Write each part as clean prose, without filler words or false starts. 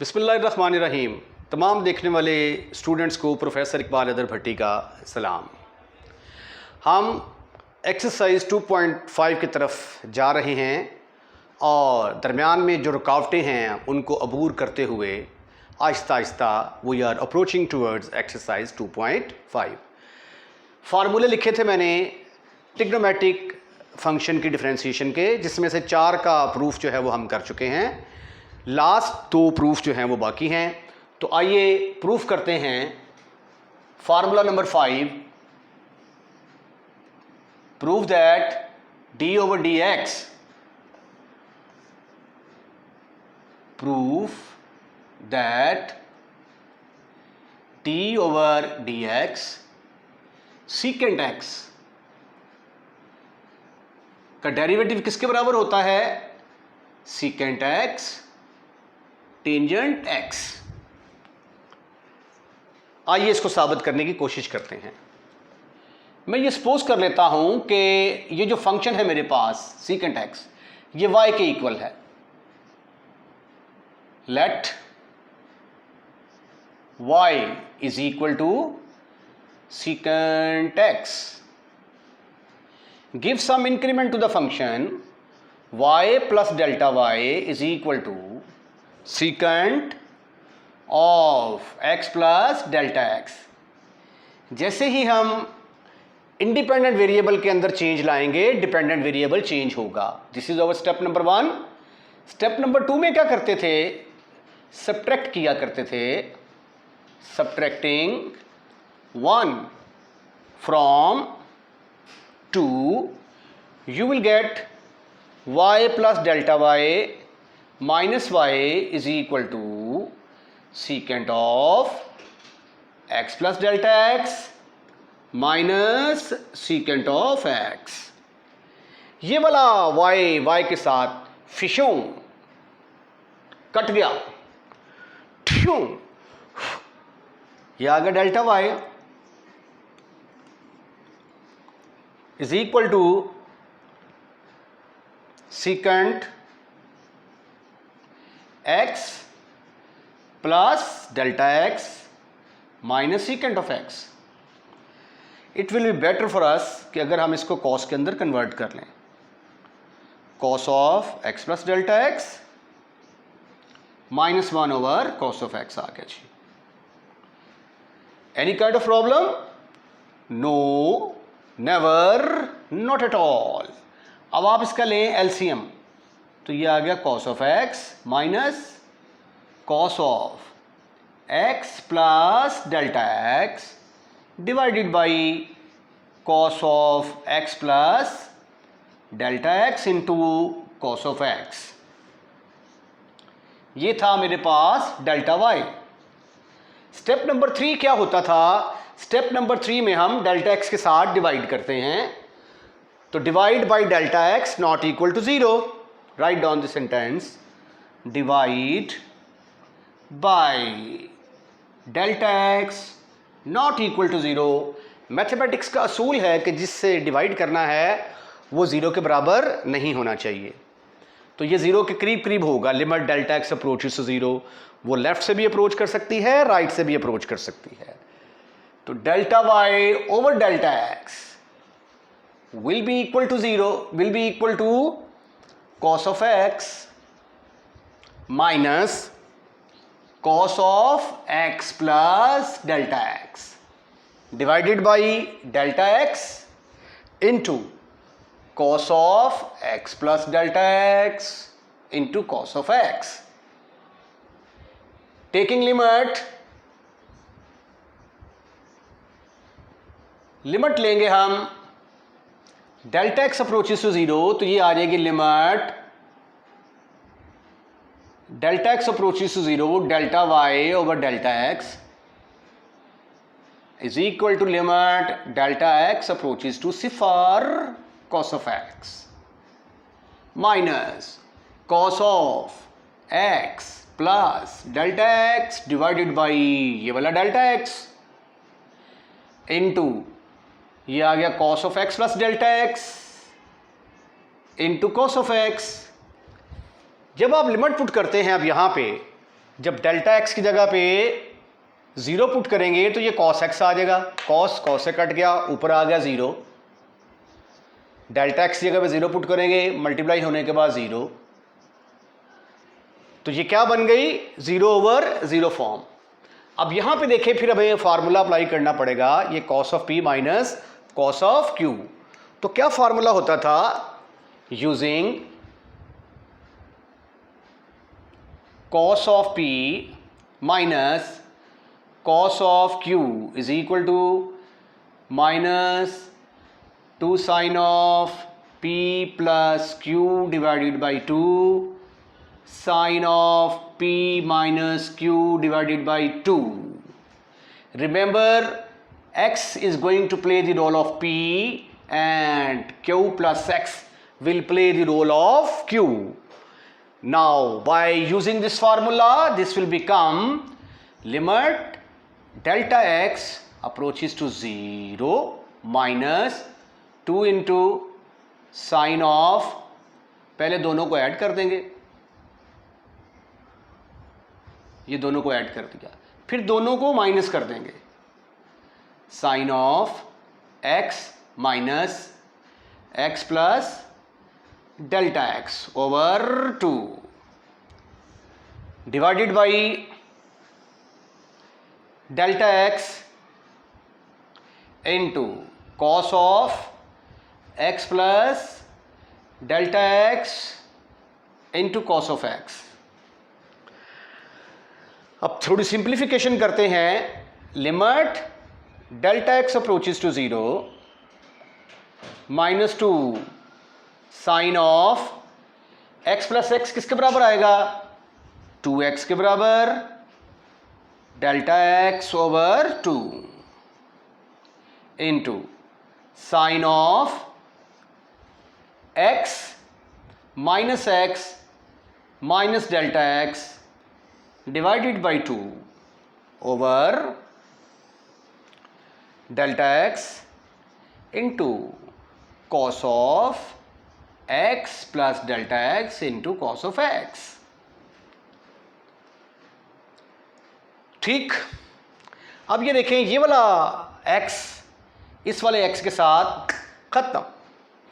बिस्मिल्लाहिर्रहमानिर्रहीम। तमाम देखने वाले स्टूडेंट्स को प्रोफेसर इकबाल हैदर भट्टी का सलाम। हम एक्सरसाइज 2.5 की तरफ जा रहे हैं और दरमियान में जो रुकावटें हैं उनको अबूर करते हुए आहिस्ता आहिस्ता we are approaching towards exercise 2.5। फार्मूले लिखे थे मैंने ट्रिग्नोमेट्रिक फंक्शन की डिफरेंशिएशन के, जिसमें से 4 का प्रूफ जो है वो हम कर चुके हैं। लास्ट 2 प्रूफ जो हैं वो बाकी हैं। तो आइए प्रूफ करते हैं। Formula number 5, prove that D over D x, proof that D over D X secant x का डेरिवेटिव किसके बराबर होता है? Secant x tangent x. आइए इसको साबित करने की कोशिश करते हैं। मैं ये सपोज कर लेता हूं कि ये जो फंक्शन है मेरे पास सीकेंट एक्स, ये y के इक्वल है। Let y is equal to secant X, give some increment to the function y plus delta y is equal to secant of x plus delta x। जैसे ही हम independent variable के अंदर change लाएंगे, dependent variable change होगा। This is our step number 1। Step number 2 में क्या करते थे? सब्ट्रैक्ट किया करते थे। Subtracting 1 from 2, you will get y plus delta y minus y is equal to secant of x plus delta x minus secant of x। ये वाला y के साथ फिशों कट गया, ठ्यों, ये आ गया delta y is equal to secant x plus delta x minus secant of x। It will be better for us कि अगर हम इसको cos के अंदर कन्वर्ट कर लें। cos of x plus delta x minus 1 over cos of x आ गया जी। Any kind of problem? No, never, not at all। अब आप इसका लें एलसीएम, तो ये आ गया cos of x minus cos of x plus delta x divided by cos of x plus delta x into cos of x। ये था मेरे पास डेल्टा y। स्टेप नंबर 3 क्या होता था? स्टेप नंबर 3 में हम डेल्टा x के साथ डिवाइड करते हैं। तो divide by delta x not equal to 0। Write down the sentence, divide by delta x not equal to 0। Mathematics का असूल है कि जिससे डिवाइड करना है वो 0 के बराबर नहीं होना चाहिए। तो ये 0 के करीब करीब होगा। Limit delta x approaches to 0, वो लेफ्ट से भी अप्रोच कर सकती है, राइट से भी अप्रोच कर सकती है। तो delta y over delta x will be equal to 0, will be equal to cos of x minus cos of x plus delta x divided by delta x into cos of x plus delta x into cos of x। Taking limit लेंगे हम delta x approaches to 0, तो ये आ जाएगी limit delta x approaches to 0 delta y over delta x is equal to limit delta x approaches to 0 cos of x minus cos of x plus delta x divided by ये वाला delta x into ये आ गया cos of x plus delta x into cos of x। जब आप limit put करते हैं अब यहाँ पे जब डेल्टा एक्स की जगह पे 0 पुट करेंगे तो ये कॉस एक्स आ जाएगा, कॉस से कट गया, ऊपर आ गया 0। डेल्टा एक्स की जगह पे 0 पुट करेंगे, मल्टीप्लाई होने के बाद 0, तो ये क्या बन गई 0/0 फॉर्म। अब यहां पे देखें, फिर हमें फार्मूला अप्लाई करना पड़ेगा, ये cos of P minus cos of Q. तो क्या फार्मूला होता था, using cos of P minus cos of Q is equal to -2 sine of P plus Q divided by 2 sine of p minus q divided by 2. Remember, x is going to play the role of p and q plus x will play the role of q. Now, by using this formula, this will become limit delta x approaches to 0 minus 2 into sine of, पहले दोनों को add कर देंगे, ये दोनों को add कर दिया, फिर दोनों को माइनस कर देंगे, sine of x minus x plus delta x over 2 divided by delta x into cos of x plus delta x into cos of x। अब थोड़ी सिंप्लीफिकेशन करते हैं, limit delta x approaches to 0 -2 sine of x plus X किसके बराबर आएगा, 2x के बराबर, delta x over 2 into sine of x minus delta x divided by 2 over delta x into cos of x plus delta x into cos of x। ठीक, अब ये देखें, ये वाला x इस वाले x के साथ खत्म,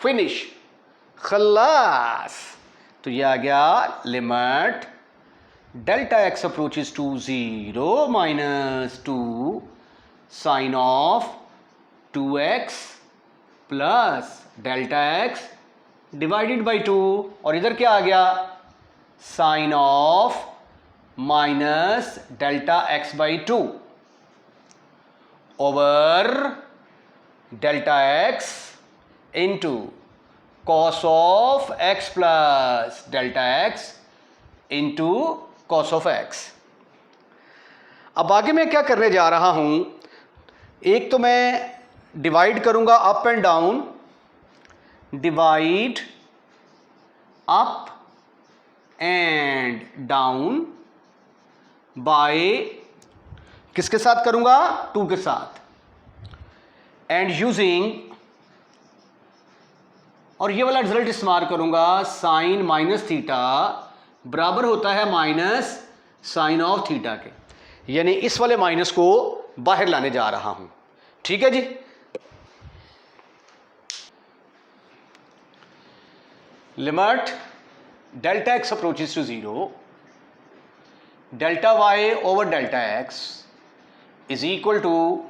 फिनिश, खलास। तो ये आ गया limit delta x approaches to 0 minus 2 sin of 2x plus delta x divided by 2, और इधर क्या आ गया, sin of minus delta x by 2 over delta x into cos of x plus delta x into cos of x। अब आगे मैं क्या करने जा रहा हूं, एक तो मैं डिवाइड करूंगा up and down, divide up and down by किसके साथ करूंगा, 2 के साथ, एंड यूजिंग, और ये वाला रिजल्ट इस्तेमाल करूंगा, साइन माइनस थीटा बराबर होता है माइनस साइन ऑफ थीटा के, यानी इस वाले माइनस को बाहर लाने जा रहा हूं। ठीक है जी, limit delta x approaches to 0 delta Y over delta x is equal to,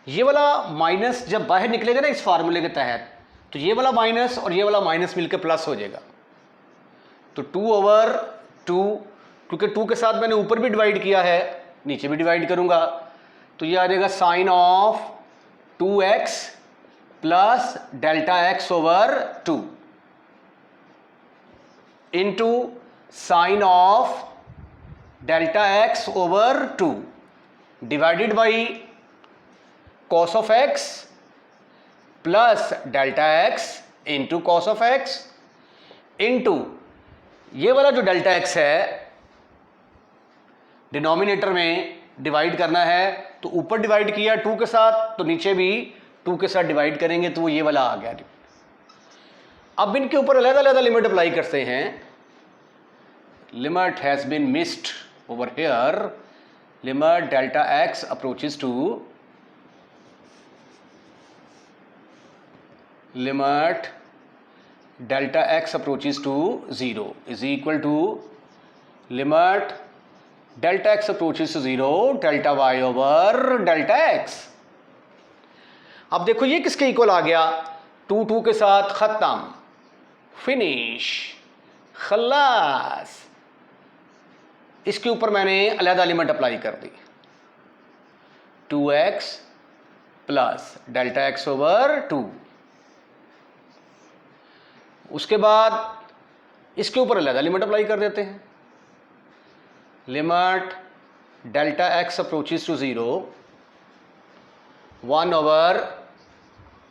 ये वाला माइनस जब बाहर निकलेगा ना इस फार्मूले के तहत, तो ये वाला माइनस और ये वाला माइनस मिलकर प्लस हो जाएगा, तो 2/2, क्योंकि 2 के साथ मैंने ऊपर भी डिवाइड किया है, नीचे भी डिवाइड करूंगा, तो ये आ जाएगा sine of 2x plus delta x over 2 into sine of delta x over 2 divided by cos of x plus delta x into cos of x into ये वाला जो डेल्टा x है डिनोमिनेटर में डिवाइड करना है, तो ऊपर डिवाइड किया 2 के साथ, तो नीचे भी 2 के साथ डिवाइड करेंगे, तो वो ये वाला आ गया। अब इनके ऊपर अलग अलग लिमिट अप्लाई करते हैं, limit has been missed over here limit delta x approaches to limit delta x approaches to 0 is equal to limit delta x approaches to 0 delta y over delta x। अब देखो ये किसके equal आ गया, 2 2 के साथ खत्म, फिनिश, खलास। इसके ऊपर मैंने अलहदा लिमिट अप्लाई कर दी, 2x plus delta x over 2। उसके बाद इसके ऊपर अलहदा लिमिट अप्लाई कर देते हैं, limit delta x approaches to 0 1 over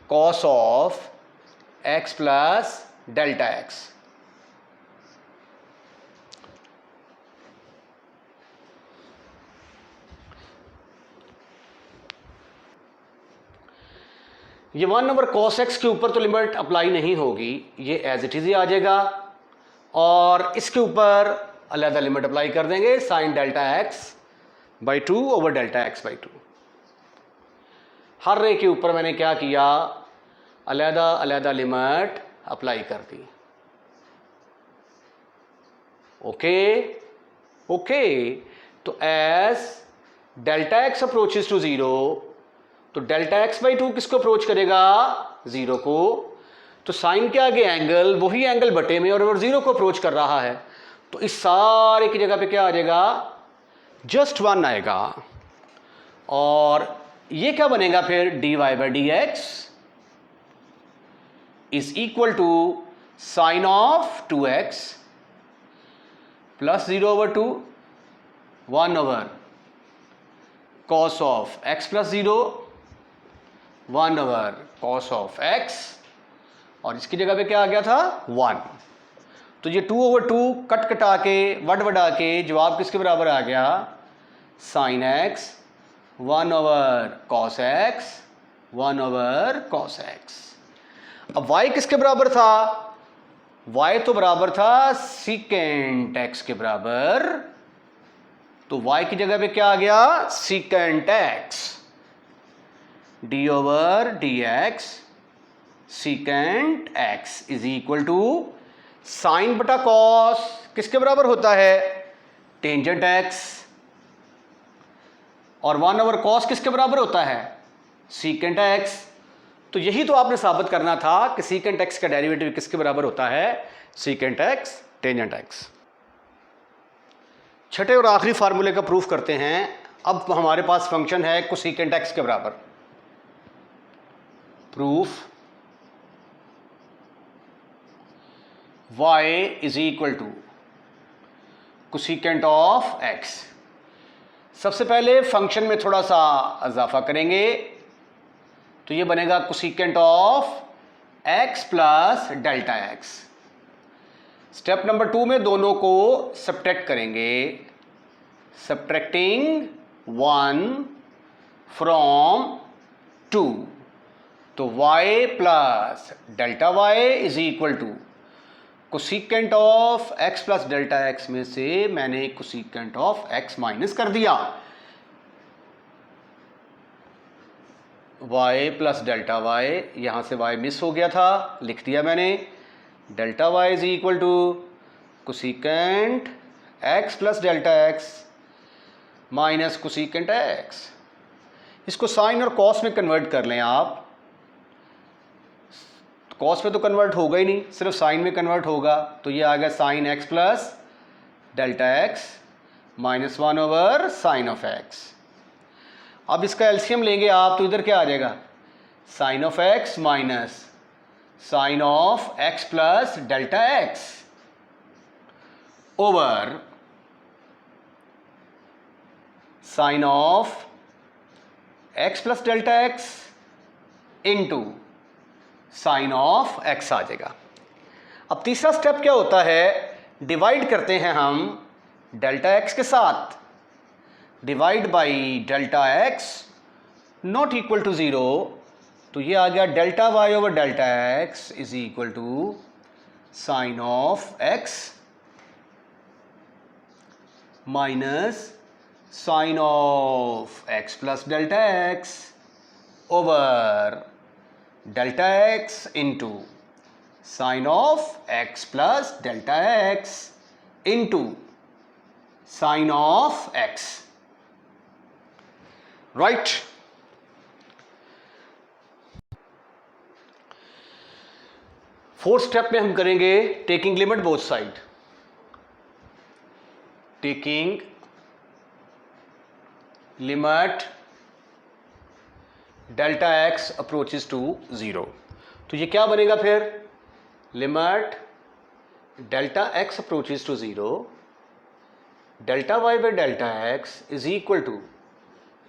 cos of x plus delta x। ये 1 ओवर कॉस एक्स के ऊपर तो लिमिट अप्लाई नहीं होगी, ये एज इट इज ही आ जाएगा, और इसके ऊपर अलहदा लिमिट अप्लाई कर देंगे sine delta x by 2 over delta x by 2। हर रे के ऊपर मैंने क्या किया, अलहदा अलहदा लिमिट अप्लाई कर दी। ओके ओके, तो as delta x approaches to 0, तो डेल्टा एक्स बाई 2 किसको अप्रोच करेगा, 0 को। तो साइन के आगे एंगल, वही एंगल बटे में, और 0 को अप्रोच कर रहा है, तो इस सारे की जगह पे क्या आ जाएगा, जस्ट 1 आएगा। और ये क्या बनेगा फिर, dy by D X is equal to sine of 2x plus 0 over 2 1 over cos of x plus 0 1 over cos of x, और इसकी जगह पे क्या आ गया था, 1। तो ये 2 ओवर 2 कट कटा के वड वडा के जवाब किसके बराबर आ गया, sine x 1 over cos x 1 over cos x। अब y किसके बराबर था, y तो बराबर था सीकेंट x के बराबर, तो y की जगह पे क्या आ गया, secant x, D over D X secant x is equal to sine बटा कॉस किसके बराबर होता है, टेंजेंट x, और 1 ओवर कॉस किसके बराबर होता है, सीकेंट x। तो यही तो आपने साबित करना था कि सीकेंट x का डेरिवेटिव किसके बराबर होता है, सीकेंट x टेंजेंट x। छठे और आखिरी फार्मूले का प्रूफ करते हैं। अब हमारे पास फंक्शन है कोसेकेंट x के बराबर। Proof y is equal to cosecant of x। सबसे पहले फंक्शन में थोड़ा सा इजाफा करेंगे, तो ये बनेगा cosecant of x plus delta x। Step number 2 में दोनों को सब्ट्रैक्ट करेंगे, सब्ट्रैक्टिंग 1 फ्रॉम 2, तो y plus delta y is equal to cosecant of x plus delta x में से मैंने कोसेकेंट ऑफ x माइनस कर दिया, y प्लस डेल्टा y, यहां से y मिस हो गया था, लिख दिया मैंने, delta y is equal to cosecant x plus delta x minus cosecant x। इसको साइन और कॉस में कन्वर्ट कर लें आप, कॉस में तो कन्वर्ट होगा ही नहीं, सिर्फ साइन में कन्वर्ट होगा, तो ये आ गया sine x plus delta x minus 1 over sine of x। अब इसका एलसीएम लेंगे आप, तो इधर क्या आ जाएगा, sine of x minus sine of x plus delta x over sine of x plus delta x into sine of x आ जाएगा। अब तीसरा स्टेप क्या होता है, डिवाइड करते हैं हम डेल्टा x के साथ, divide by delta x not equal to 0, तो ये आ गया delta y over delta x is equal to sine of x minus sine of x plus delta x over delta x into sine of x plus delta x into sine of X, right. Fourth step में हम करेंगे taking limit both side, taking limit delta x approaches to 0। तो ये क्या बनेगा फिर, limit delta x approaches to 0, delta y by delta x is equal to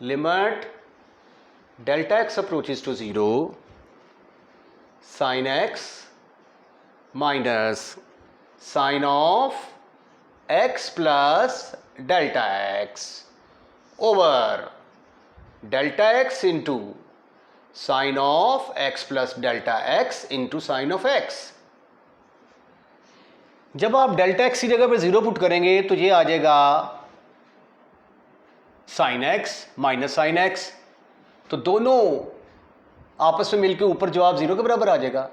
limit delta x approaches to 0 sine x minus sine of x plus delta x over delta x into sine of x plus delta x into sine of x. जब आप delta x की जगह पे 0 put करेंगे तो ये आ जाएगा sign x minus sine x, तो दोनों आपस में मिलकर ऊपर जवाब 0 के बराबर आ जाएगा,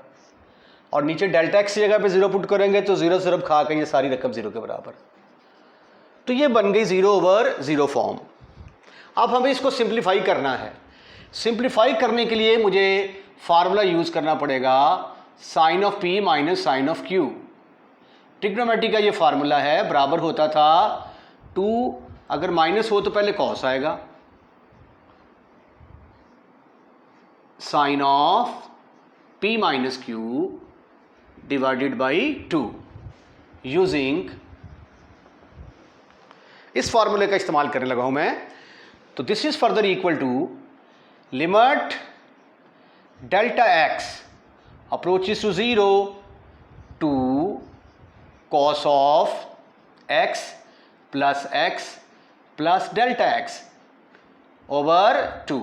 और नीचे डेल्टा एक्स की जगह पे 0 पुट करेंगे तो 0 सिर्फ खा के ये सारी रकम 0 के बराबर। तो ये बन गई 0 ओवर 0 फॉर्म। अब हमें इसको सिंप्लीफाई करना है। सिंप्लीफाई करने के लिए मुझे फार्मूला यूज करना पड़ेगा sine of P minus sine of q. Trigonometry का ये फार्मूला है, बराबर होता था 2, अगर माइनस हो तो पहले कॉस आएगा, sine of P minus q divided by 2 using, इस फार्मूले का इस्तेमाल करने लगा हूं मैं। तो this is further equal to limit delta x approaches to 0 two cos of x plus delta x over 2।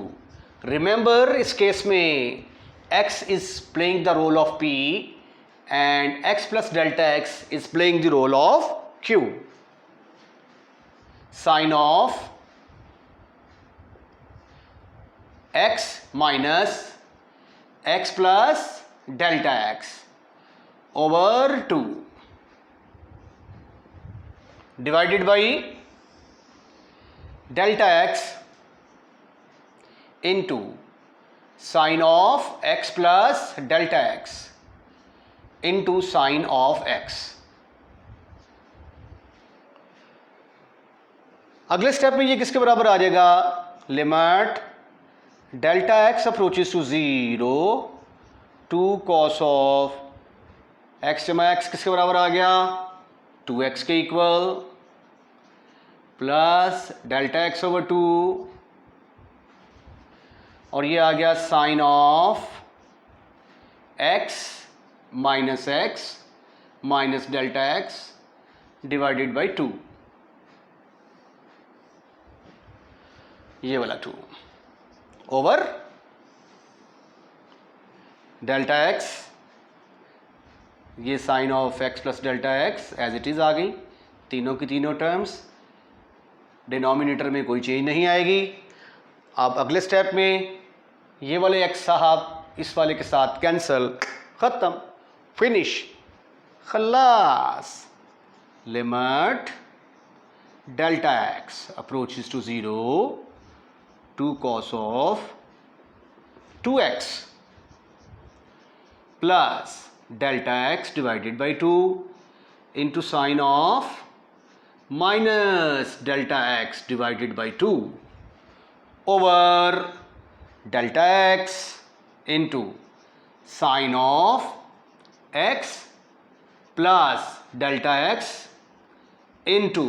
Remember इस केस में x is playing the role of p and x plus delta x is playing the role of q. Sine of x minus x plus delta x over 2 divided by delta x into sine of x plus delta x into sine of x। अगले step में ये किसके बराबर आ जाएगा, limit delta x approaches to 0 two cos of x जमा x किसके बराबर आ गया, 2x के equal plus delta x over 2, और ये आ गया sine of x minus delta x divided by 2, ये वाला 2 ओवर डेल्टा एक्स, ये sine of x plus delta X as it is आ गई, तीनों की तीनों टर्म्स, डिनोमिनेटर में कोई चेंज नहीं आएगी। अब अगले स्टेप में ये वाले x साहब इस वाले के साथ कैंसल, ख़त्म, फिनिश, खलास। Limit delta x approaches to 0 two cos of 2x plus delta x divided by 2 into sine of minus delta x divided by 2 over delta x into sine of x plus delta x into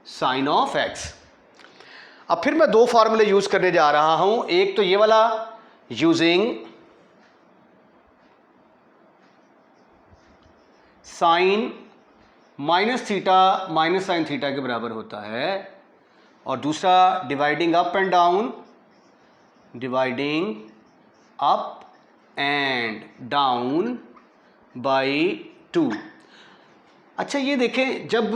sine of x. अब फिर मैं 2 फार्मूले use करने जा रहा हूं, एक तो ये वाला using sine minus theta minus sine theta के बराबर होता है, और दूसरा dividing up and down, dividing up and down by 2। अच्छा ये देखें, जब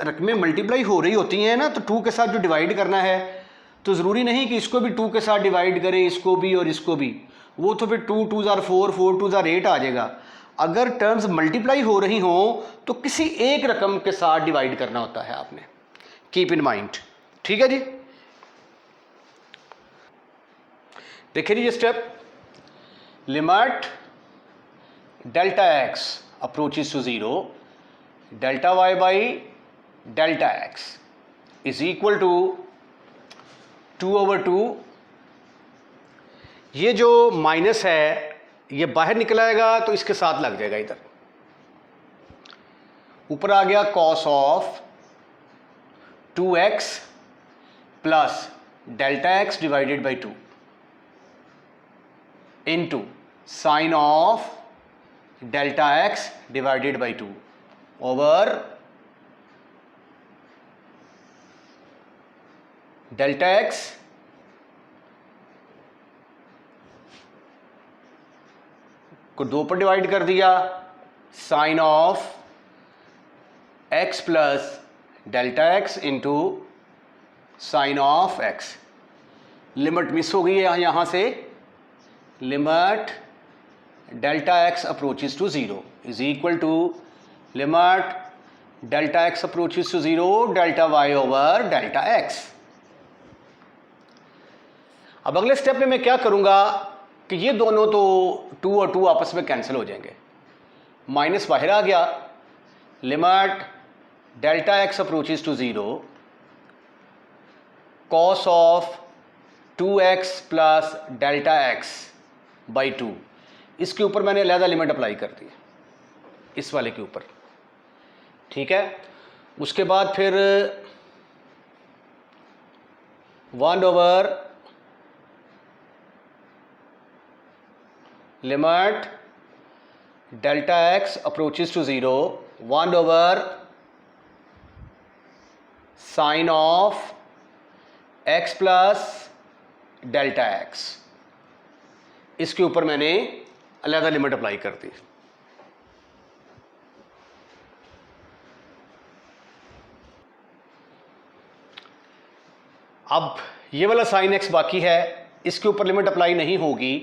रकमें मल्टीप्लाई हो रही होती हैं ना, तो 2 के साथ जो डिवाइड करना है, तो ज़रूरी नहीं कि इसको भी 2 के साथ डिवाइड करें, इसको भी और इसको भी। वो तो फिर 2 2 ज़ार 4, 4 2 ज़ार 8 आ जाएगा। अगर टर्म्स मल्टीप्लाई हो रही हों तो किसी एक रकम के साथ डिवाइड करना होता है आपने, कीप इन माइंड। ठीक है जी। देखिए जी ये step, limit delta x approaches to 0, delta y by delta x is equal to 2/2। ये जो माइनस है ये बाहर निकल आएगा तो इसके साथ लग जाएगा, इधर ऊपर आ गया cos of 2x plus delta x divided by 2 into sine of delta x divided by 2 over delta x को 2 पर डिवाइड कर दिया, sine of x plus delta x into sine of x। Limit miss हो गई है यहाँ से, limit delta x approaches to 0 is equal to limit delta x approaches to 0 delta Y over delta x. अब अगले step में मैं क्या करूंगा कि ये दोनों तो 2 और 2 आपस में कैंसिल हो जाएंगे, माइनस बाहर आ गया, limit delta x approaches to 0 cos of 2x plus delta x by 2, इसके ऊपर मैंने अलहदा लिमिट अप्लाई कर दी इस वाले के ऊपर। ठीक है, उसके बाद फिर 1 over limit delta x approaches to 0 1 over sine of x plus delta x, इसके ऊपर मैंने अलहदा लिमिट अप्लाई कर दी। अब ये वाला साइन x बाकी है, इसके ऊपर लिमिट अप्लाई नहीं होगी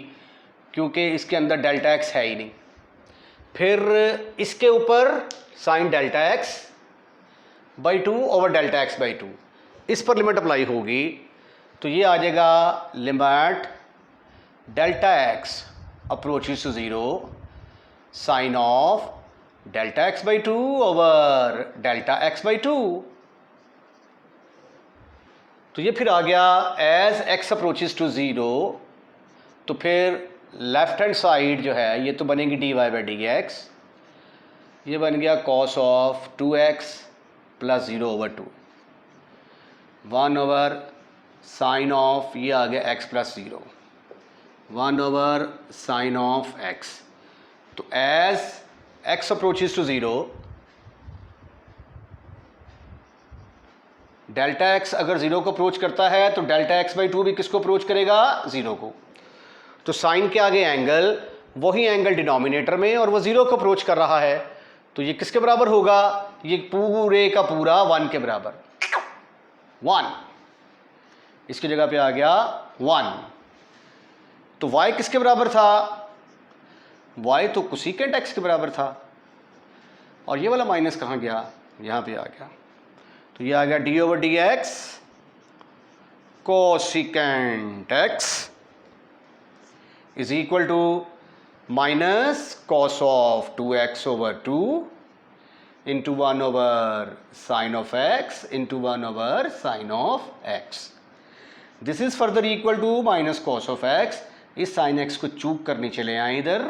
क्योंकि इसके अंदर डेल्टा एक्स है ही नहीं। फिर इसके ऊपर sine delta x by 2 over delta x by 2, इस पर लिमिट अप्लाई होगी, तो ये आ जाएगा limit delta x approaches to 0 sine of delta x by 2 over delta x by 2। तो ये फिर आ गया एज एक्स अप्रोचेस टू 0, तो फिर लेफ्ट हैंड साइड जो है ये तो बनेगी dy बाई डी एक्स, ये बन गया cos of 2x plus 0 over 2, 1 over sine of ये आ गया x plus 0, 1 over sine of x। तो as x approaches to 0 delta x अगर 0 को अप्रोच करता है तो डेल्टा x बाई 2 भी किसको अप्रोच करेगा, 0 को। तो साइन के आगे एंगल, वही एंगल डिनोमिनेटर में, और वो 0 को अप्रोच कर रहा है, तो ये किसके बराबर होगा, ये पूरे का पूरा 1 के बराबर, 1, इसकी जगह पे आ गया 1। तो y किसके बराबर था, y तो कोसेकेंट x के बराबर था, और ये वाला माइनस कहाँ गया, यहाँ पे आ गया, तो ये आ गया d over D x cosecant x is equal to minus cos of 2x over 2 into 1 over sine of x into 1 over sine of x। This is further equal to minus cos of x, इस sine x को चूक करने चले आए इधर,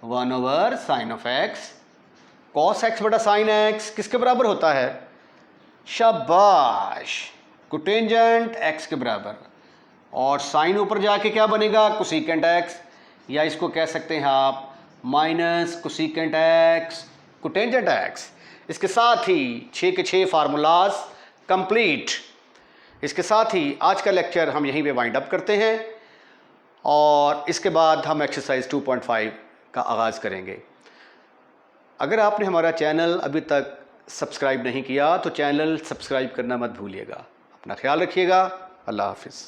1 over sine of x, cos x बटा sine x किसके बराबर होता है, शाबाश, कोटेंजेंट x के बराबर, और साइन ऊपर जाके क्या बनेगा, कोसेकेंट x, या इसको कह सकते हैं आप minus cosecant x cotangent x। इसके साथ ही 6 के 6 फार्मूलाज कंप्लीट। इसके साथ ही आज का लेक्चर हम यहीं पे वाइंड अप करते हैं, और इसके बाद हम एक्सरसाइज 2.5 का आगाज़ करेंगे। अगर आपने हमारा चैनल अभी तक सब्सक्राइब नहीं किया तो चैनल सब्सक्राइब करना मत भूलिएगा। अपना ख्याल रखिएगा। अल्लाह हाफिज़।